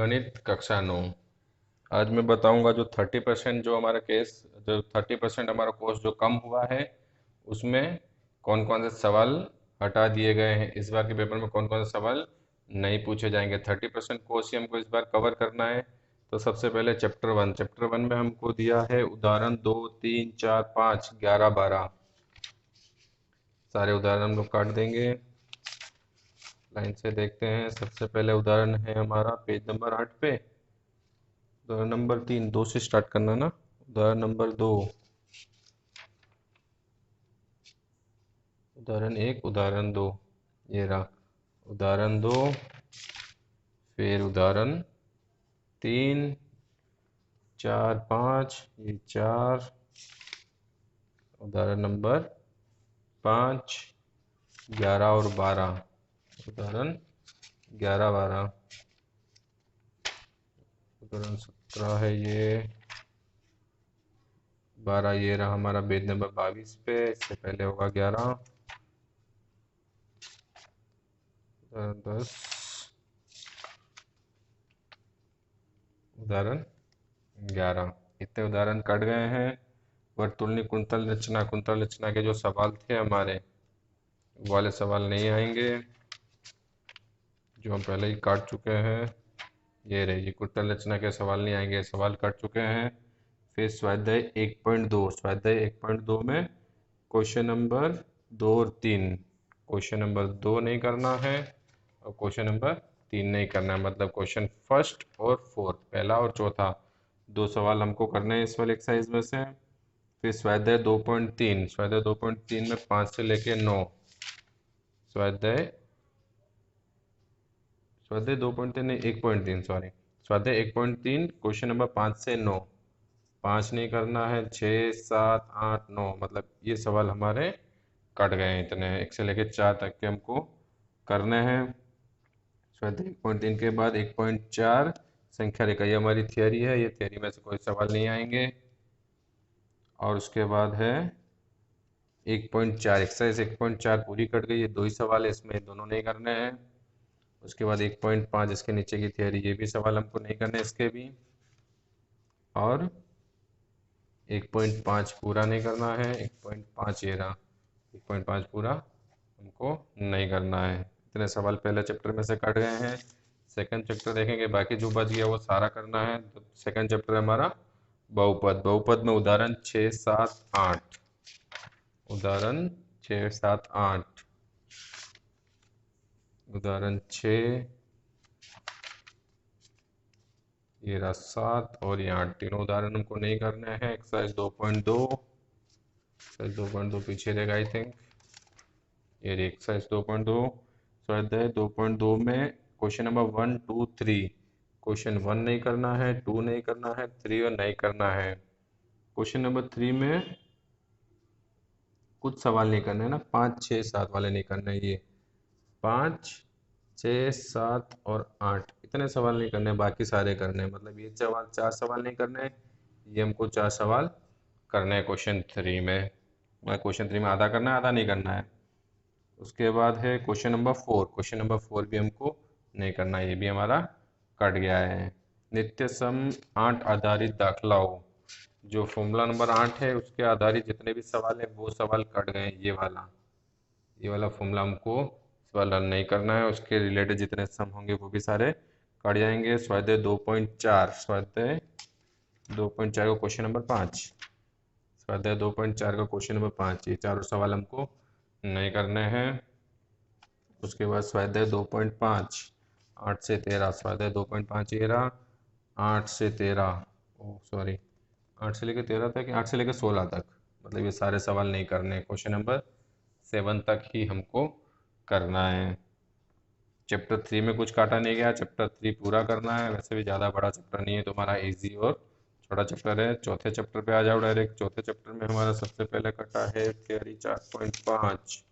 गणित कक्षा 9। आज मैं बताऊंगा जो 30% जो हमारा केस जो 30% हमारा कोर्स जो कम हुआ है उसमें कौन कौन से सवाल हटा दिए गए हैं। इस बार के पेपर में कौन कौन से सवाल नहीं पूछे जाएंगे। 30% कोर्स ही हमको इस बार कवर करना है। तो सबसे पहले चैप्टर 1 में हमको दिया है उदाहरण 2, 3, 4, 5, 11, 12। सारे उदाहरण हम लोग काट देंगे। लाइन से देखते हैं। सबसे पहले उदाहरण है हमारा पेज नंबर 8 पे। उदाहरण नंबर 3, 2 से स्टार्ट करना ना। उदाहरण नंबर 2, उदाहरण 1, उदाहरण 2। ये रहा उदाहरण 2, फिर उदाहरण 3, 4, 5, ये 4, उदाहरण नंबर 5, 11 और 12। उदाहरण 11, 12। उदाहरण 17 है ये। 12 ये रहा हमारा पेज नंबर 22 पे। इससे पहले होगा 11। उदाहरण 10, उदाहरण 11। इतने उदाहरण कट गए हैं। वर्तुलनी कुंतल रचना के जो सवाल थे हमारे, वो वाले सवाल नहीं आएंगे जो हम पहले ही काट चुके हैं। ये रहे, ये कुंतल रचना के सवाल नहीं आएंगे, सवाल कट चुके हैं। फिर स्वाध्याय 1.2 में क्वेश्चन नंबर 2 और 3। क्वेश्चन नंबर 2 नहीं करना है और क्वेश्चन नंबर 3 नहीं करना है। मतलब क्वेश्चन फर्स्ट और फोर्थ, पहला और चौथा, दो सवाल हमको करने हैं इस वाले एक्सरसाइज में से। फिर स्वाध्याय 2.3 में 5 से लेके 9। स्वाध्याय स्वाध्याय 2.3 नहीं, 1.3, सॉरी। स्वाध्याय 1.3 क्वेश्चन नंबर 5 से 9। 5 नहीं करना है, 6, 7, 8, 9, मतलब ये सवाल हमारे कट गए हैं। इतने 1 से लेके 4 तक के हमको करने हैं। स्वाध्याय 1.3 के बाद 1.4 संख्या रेखा, ये हमारी थियरी है। ये थियरी में से कोई सवाल नहीं आएंगे। और उसके बाद है 1.4, एक्सरसाइज 1.4 पूरी कट गई। ये दो ही सवाल है, इसमें दोनों नहीं करने हैं। उसके बाद 1.5 इसके नीचे की थियरी, ये भी सवाल हमको नहीं करने इसके भी। और 1.5 पूरा नहीं करना है। 1.5 ये रहा, 1.5 पूरा हमको नहीं करना है। इतने सवाल पहले चैप्टर में से कट गए हैं। सेकंड चैप्टर देखेंगे, बाकी जो बच गया वो सारा करना है। तो सेकंड चैप्टर हमारा बहुपद में उदाहरण 6, 7, 8। उदाहरण 6, 7, 8। उदाहरण 6, ये रहा 7 और ये 8। तीनों उदाहरण हमको नहीं करने हैं। एक्सरसाइज 2.2 पीछे रहेगा आई थिंक। ये रही एक्सरसाइज 2.2। स्वाध्याय 2.2 में क्वेश्चन नंबर 1, 2, 3। क्वेश्चन 1 नहीं करना है, 2 नहीं करना है, 3 और नहीं करना है। क्वेश्चन नंबर 3 में कुछ सवाल नहीं करने हैं ना, 5, 6, 7 वाले नहीं करने हैं। ये 5, 6, 7 और 8 इतने सवाल नहीं करने, बाकी सारे करने हैं। मतलब ये सवाल 4 सवाल नहीं करने हैं, ये हमको 4 सवाल करने हैं क्वेश्चन 3 में। क्वेश्चन 3 में आधा करना है, आधा नहीं करना है। उसके बाद है क्वेश्चन नंबर 4। क्वेश्चन नंबर 4 भी हमको नहीं करना है, ये भी हमारा कट गया है। नित्य सम 8 आधारित दाखलाओं, जो फॉर्मूला नंबर 8 है उसके आधारित जितने भी सवाल है वो सवाल कट गए हैं। ये वाला फॉर्मूला हमको सवाल रन नहीं करना है। उसके रिलेटेड जितने सम होंगे वो भी सारे कट जाएंगे। स्वाध्याय 2.4 का क्वेश्चन नंबर 5। स्वाध्याय 2.4 का क्वेश्चन नंबर 5, ये चारों सवाल हमको नहीं करने हैं। उसके बाद स्वाध्याय 2.5, 8 से 13। स्वाध्याय 2.5 ये रहा, 8 से 13, ओ सॉरी, 8 से लेकर 13 तक, 8 से लेकर 16 तक। मतलब ये सारे सवाल नहीं करने, क्वेश्चन नंबर 7 तक ही हमको करना है। चैप्टर 3 में कुछ काटा नहीं गया, चैप्टर 3 पूरा करना है। वैसे भी ज़्यादा बड़ा चैप्टर नहीं है, तुम्हारा इजी और छोटा चैप्टर है। चौथे चैप्टर पे आ जाओ डायरेक्ट। चौथे चैप्टर में हमारा सबसे पहले कटा है थियरी 4.5,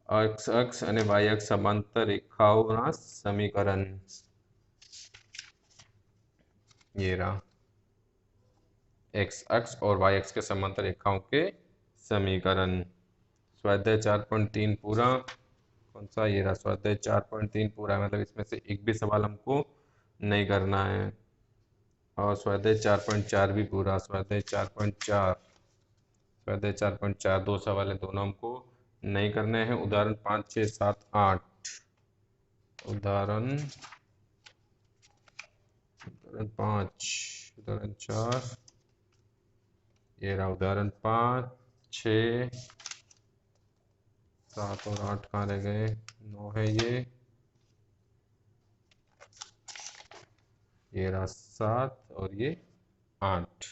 एक्स अक्ष અને वाई अक्ष समांतर रेखाओं समीकरण। ये रहा एक्स अक्ष और वाई अक्ष के समांतर रेखाओं के समीकरण। स्वाध्याय 4.3 पूरा। कौन सा? ये रहा स्वाध्याय 4.3 पूरा। मतलब इसमें से एक भी सवाल हमको नहीं करना है। और स्वाध्याय 4.4 भी पूरा, स्वाध्याय 4.4, स्वाध्याय 4.4 दो सवाल है, दोनों हमको नहीं करने हैं। उदाहरण 5, 6, 7, 8, उदाहरण 5, उदाहरण 4, ये रहा उदाहरण 5, 6, 7 और 8 कहाँ रह गए, 9 है ये रहा 7 और ये 8।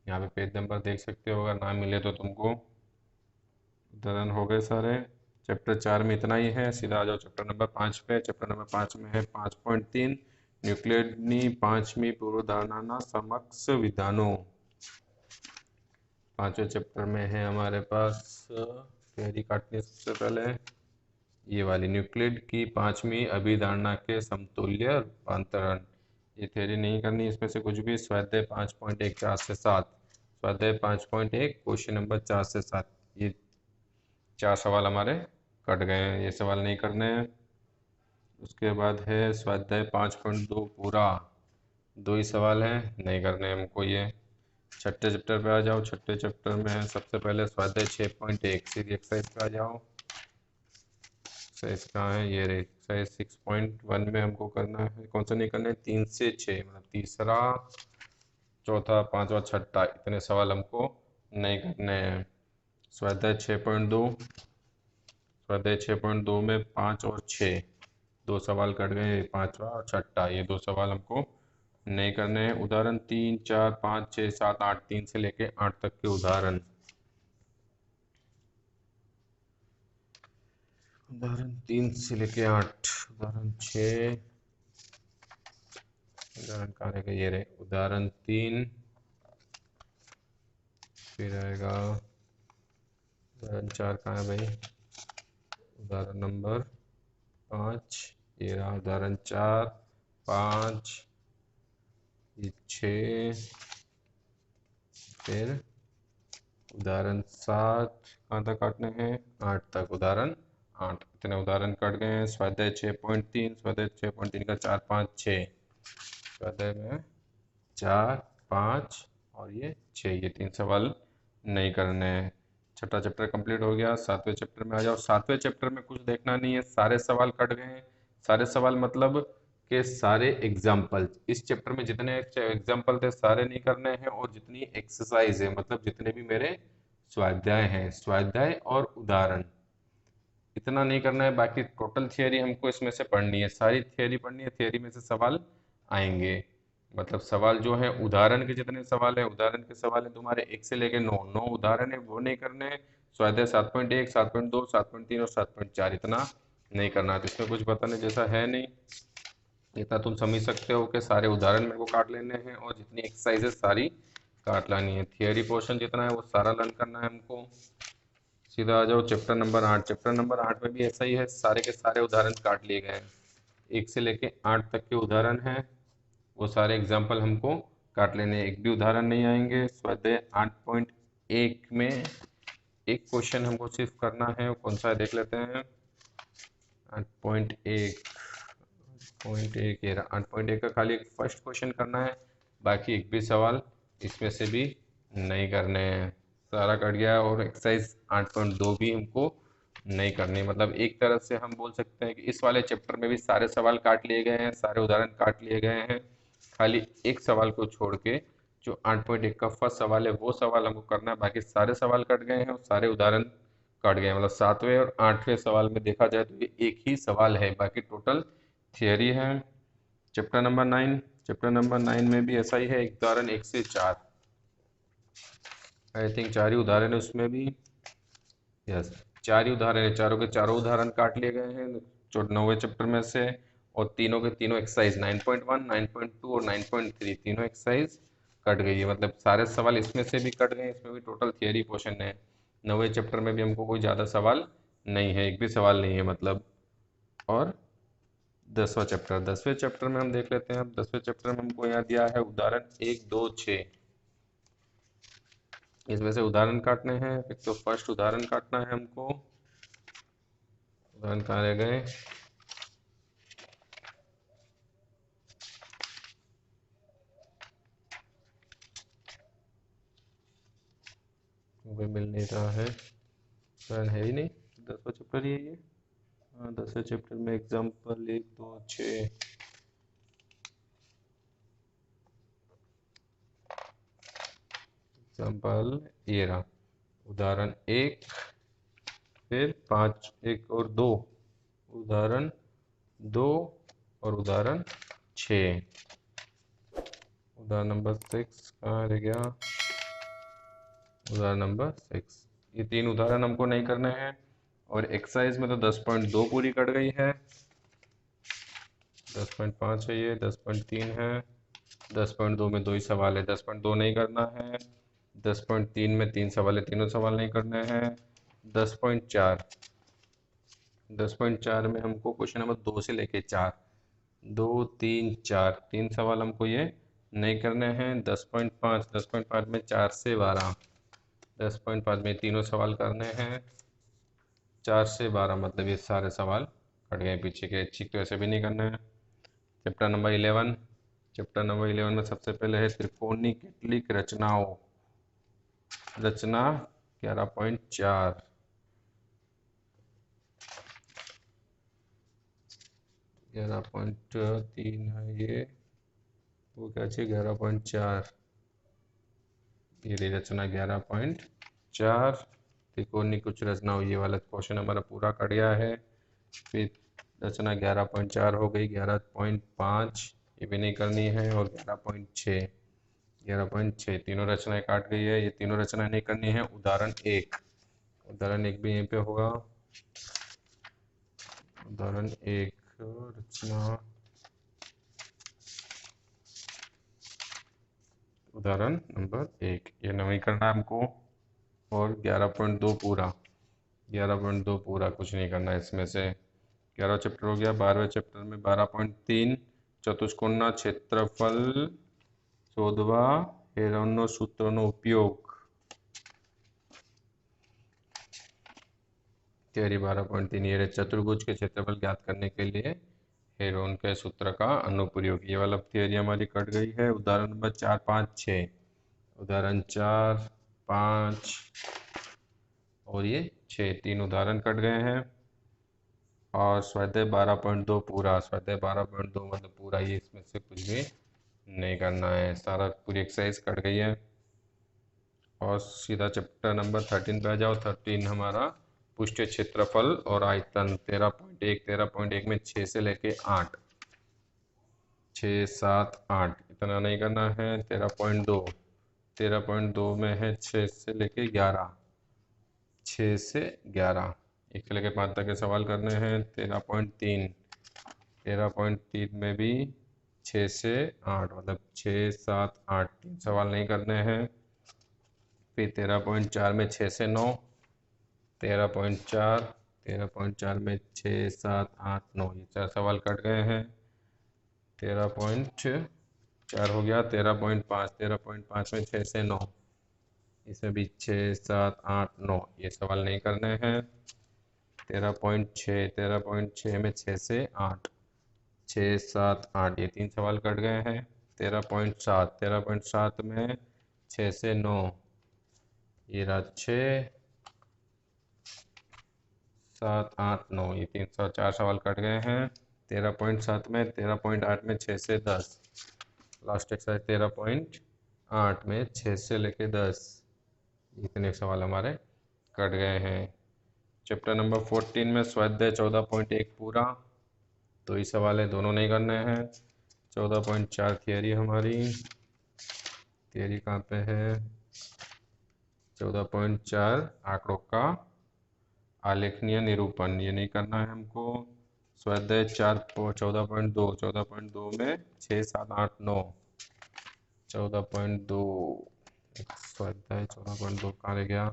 यहाँ पे पेज नंबर देख सकते हो, अगर ना मिले तो तुमको। उदाहरण हो गए सारे। चैप्टर 4 में इतना ही है, सीधा आ जाओ चैप्टर नंबर 5 पे। चैप्टर नंबर 5 में है 5.3 न्यूक्लियडनी पांचवी पूर्वधारणा समक्ष विधानों। पांचवें चैप्टर में है हमारे पास थ्योरी काटने सबसे पहले ये वाली, न्यूक्लिड की पांचवी अभिधारणा के समतुल्य रूपांतरण। ये थ्योरी नहीं करनी इसमें से कुछ भी। स्वाध्याय 5.1 4 से 7, स्वाध्याय 5.1 क्वेश्चन नंबर 4 से 7, ये 4 सवाल हमारे कट गए हैं, ये सवाल नहीं करने हैं। उसके बाद है स्वाध्याय 5.2 पूरा, 2 ही सवाल हैं, नहीं करने हमको ये। छठे चैप्टर पे आ जाओ। छठे चैप्टर में है सबसे पहले स्वाध्याय 6.1 सीधी एक्सरसाइज पे आ जाओ। एक्सरसाइज कहाँ है, ये रही एक्सरसाइज 6.1 में हमको करना है, कौन सा नहीं करना है, 3 से 6, मतलब तीसरा, चौथा, पांचवा, छठा, इतने सवाल हमको नहीं करने हैं। स्वाध्याय 6.2, स्वाध्याय 6.2 में 5 और 6 दो सवाल कट गए, पांचवा और छठा, ये 2 सवाल हमको नहीं करने हैं। उदाहरण 3, 4, 5, 6, 7, 8, 3 से लेके 8 तक के उदाहरण। उदाहरण 3 से लेके 8, उदाहरण 6, उदाहरण कहाँ रहेगा, ये रहे उदाहरण 3, फिर आएगा उदाहरण 4 कहाँ है भाई, उदाहरण नंबर 5, ये रहा उदाहरण 4, 5, ये 6, फिर उदाहरण 7 कहाँ तक काटने हैं, 8 तक, उदाहरण 8, इतने उदाहरण कट गए हैं। स्वाध्याय 6.3, स्वाध्याय 6.3 का 4, 5, 6, स्वाध्याय में 4, 5 और ये 6, ये 3 सवाल नहीं करने हैं। छठा चैप्टर कंप्लीट हो गया। सातवें चैप्टर में आ जाओ। सातवें चैप्टर में कुछ देखना नहीं है, सारे सवाल कट गए हैं। सारे सवाल मतलब के सारे एग्जाम्पल, इस चैप्टर में जितने एग्जाम्पल थे सारे नहीं करने हैं, और जितनी एक्सरसाइज है, मतलब जितने भी मेरे स्वाध्याय हैं, स्वाध्याय और उदाहरण, इतना नहीं करना है। बाकी टोटल थियरी हमको इसमें से पढ़नी है, सारी थियरी पढ़नी है, थियरी में से सवाल आएंगे। मतलब सवाल जो है उदाहरण के जितने सवाल है, उदाहरण के सवाल है तुम्हारे 1 से लेके 9, 9 उदाहरण है, वो नहीं करने हैं। स्वाध्याय 7.1, 7.2, 7.3 और 7.4 इतना नहीं करना है। तो इसमें कुछ बताने जैसा है नहीं, इतना तुम समझ सकते हो कि सारे उदाहरण मेरे को काट लेने हैं और जितनी एक्सरसाइजेस सारी काट लानी है। थियरी पोर्शन जितना है वो सारा लर्न करना है हमको। सीधा आ जाओ चैप्टर नंबर 8। चैप्टर नंबर 8 में भी ऐसा ही है, सारे के सारे उदाहरण काट लिए गए हैं। 1 से लेके 8 तक के उदाहरण हैं, वो सारे एग्जाम्पल हमको काट लेने हैं, एक भी उदाहरण नहीं आएंगे। स्वाध्याय 8.1 में एक क्वेश्चन हमको सिर्फ करना है, कौन सा है देख लेते हैं। 8.1, 8.1 ये रहा। 8.1 का खाली एक फर्स्ट क्वेश्चन करना है, बाकी एक भी सवाल इसमें से भी नहीं करने हैं, सारा कट गया। और एक्सरसाइज 8.2 भी हमको नहीं करनी। मतलब एक तरह से हम बोल सकते हैं कि इस वाले चैप्टर में भी सारे सवाल काट लिए गए हैं, सारे उदाहरण काट लिए गए हैं, खाली एक सवाल को छोड़ के जो 8.1 का फर्स्ट सवाल है वो सवाल हमको करना है, बाकी सारे सवाल कट गए हैं और सारे उदाहरण कट गए हैं। मतलब 7वें और 8वें सवाल में देखा जाए तो ये एक ही सवाल है, बाकी टोटल थियरी है। चैप्टर नंबर 9, चैप्टर नंबर 9 में भी ऐसा ही है, एक उदाहरण 1 से 4, आई थिंक 4 ही उदाहरण है उसमें भी, यस 4 ही उदाहरण है, चारों के चारों उदाहरण काट लिए गए हैं 9वें चैप्टर में से। और तीनों के तीनों एक्सरसाइज 9.1, 9.2 और 9.3 तीनों एक्सरसाइज कट गई है। मतलब सारे सवाल इसमें से भी कट गए, इसमें भी टोटल थियरी पोर्शन है। 9वें चैप्टर में भी हमको कोई ज़्यादा सवाल नहीं है, एक भी सवाल नहीं है मतलब। और 10वां चैप्टर, 10वें चैप्टर में हम देख लेते हैं। अब 10वें चैप्टर में हमको यहाँ दिया है उदाहरण 1, 2, 6, इसमें से उदाहरण काटने हैं। एक तो फर्स्ट उदाहरण काटना है हमको, उदाहरण कहाँ रह गए, मुझे मिल नहीं रहा है, पेन है ही नहीं। 10वां चैप्टर ही है ये। हाँ, 10वें चैप्टर में एग्जाम्पल 1 2 6। एग्जाम्पल ये रहा, उदाहरण 1, फिर 5 1 और 2, उदाहरण 2 और उदाहरण 6। उदाहरण नंबर 6 कहाँ रह गया, उदाहरण नंबर 6। ये 3 उदाहरण हमको नहीं करने हैं। और एक्सरसाइज में तो 10.2 पूरी कट गई है, 10.5 है ये, 10.3 है, 10.2 में 2 ही सवाल है, 10.2 नहीं करना है। 10.3 में 3 सवाल है, तीनों सवाल नहीं करने हैं। 10.4 10.4 में हमको क्वेश्चन नंबर 2 से लेके 4, 2 3 4 3 सवाल हमको ये नहीं करने हैं। 10.5 में 4 से 12, 10.5 में तीनों सवाल करने हैं। 4 से 12 मतलब ये सारे सवाल कट गए पीछे के, ठीक तो ऐसे भी नहीं करना है। चैप्टर नंबर 11, चैप्टर नंबर 11 में सबसे पहले है त्रिकोणीय किटलिक रचनाओं, रचना 11.4। 11.3 है ये, वो क्या चाहिए 11.4, ये रही रचना 11.4। त्रिकोणीय कुछ रचनाओं, ये वाला क्वेश्चन हमारा पूरा कट गया है। फिर रचना 11.4 हो गई, 11.5 ये भी नहीं करनी है, और 11.6, 11.6 तीनों रचनाएं काट गई है, ये तीनों रचनाएं नहीं करनी है। उदाहरण 1, उदाहरण 1 भी यहीं पे होगा। उदाहरण 1 रचना, उदाहरण नंबर 1 ये नहीं करना है हमको। और 11.2 पूरा, 11.2 पूरा कुछ नहीं करना है इसमें से। 11वां चैप्टर हो गया। 12वें चैप्टर में 12.3 चतुष्कोणना क्षेत्रफल शोधवा हेरोनो सूत्रનો उपयोग, थियरी 12.3 ये चतुर्भुज के क्षेत्रफल ज्ञात करने के लिए हेरोन के सूत्र का अनुप्रयोग, ये वाला थियरी हमारी कट गई है। उदाहरण नंबर 4 5 6, उदाहरण 4 5 और ये 6 तीन उदाहरण कट गए हैं। और स्वाध्याय 12.2 पूरा, स्वाध्याय 12.2 मतलब पूरा, ये इसमें से कुछ भी नहीं करना है, सारा पूरी एक्सरसाइज कट गई है। और सीधा चैप्टर नंबर 13 पे आ जाओ। 13 हमारा पृष्ठीय क्षेत्रफल और आयतन 13.1, 13.1 में 6 से लेके 8, 6 7 8 इतना नहीं करना है। 13.2, 13.2 में है 6 से लेके 11, 6 से 11 1 से लेके 5 तक के सवाल करने हैं। 13.3, 13.3 में भी 6 से 8 मतलब 6 7 8 तीन सवाल नहीं करने हैं। फिर 13.4 में 6 से 9, 13.4, 13.4 में 6 7 8 9 ये 4 सवाल कट गए हैं। 13.4 हो गया। 13.5, 13.5 में 6 से 9, इसमें भी 6 7 8 9 ये सवाल नहीं करने हैं। 13.6, 13.6 में 6 से 8, 6 7 8 ये तीन सवाल कट गए हैं। 13.7, 13.7 में 6 से 9, ये रहा 6 7 8 9 ये 304 सवाल कट गए हैं। 13.7 में, 13.8 में 6 से 10, लास्ट एक्सरसाइज 13.8 में 6 से लेके 10 इतने सवाल हमारे कट गए हैं। चैप्टर नंबर 14 में स्वाध्याय 14.1 पूरा, तो ये सवाल है, दोनों नहीं करने हैं। 14.4 थियरी हमारी, थियरी कहाँ पे है, 14.4 आंकड़ों का आलेखनीय निरूपण, ये नहीं करना है हमको। स्वाध्याय 14.2, 14.2 में 6 7 8 9, 14.2 स्वाध्याय 14.2 कहाँ रह गया,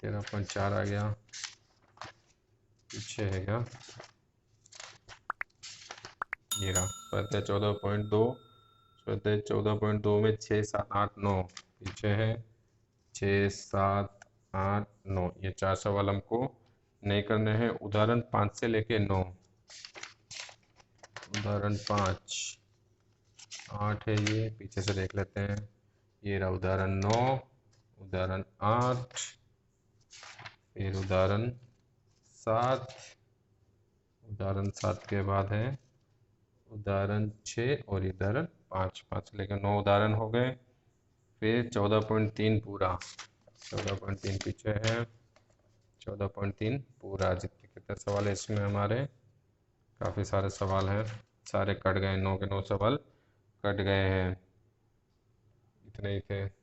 13.4 आ गया, पीछे है क्या, ये रहा स्वाध्याय 14.2। स्वाध्याय 14.2 में 6 7 8 9 पीछे है, 6 7 8 9 ये 4 सवाल हमको नहीं करने हैं। उदाहरण 5 से लेके 9, उदाहरण 5 8 है, ये पीछे से देख लेते हैं। ये रहा उदाहरण 9, उदाहरण 8, फिर उदाहरण 7, उदाहरण 7 के बाद है उदाहरण 6 और उदाहरण 5। 5 लेकर 9 उदाहरण हो गए। फिर 14.3 पूरा, 14.3 पीछे है, 14.3 पूरा। जितने कितने सवाल है इसमें हमारे, काफ़ी सारे सवाल हैं, सारे कट गए, 9 के 9 सवाल कट गए हैं, इतने ही थे।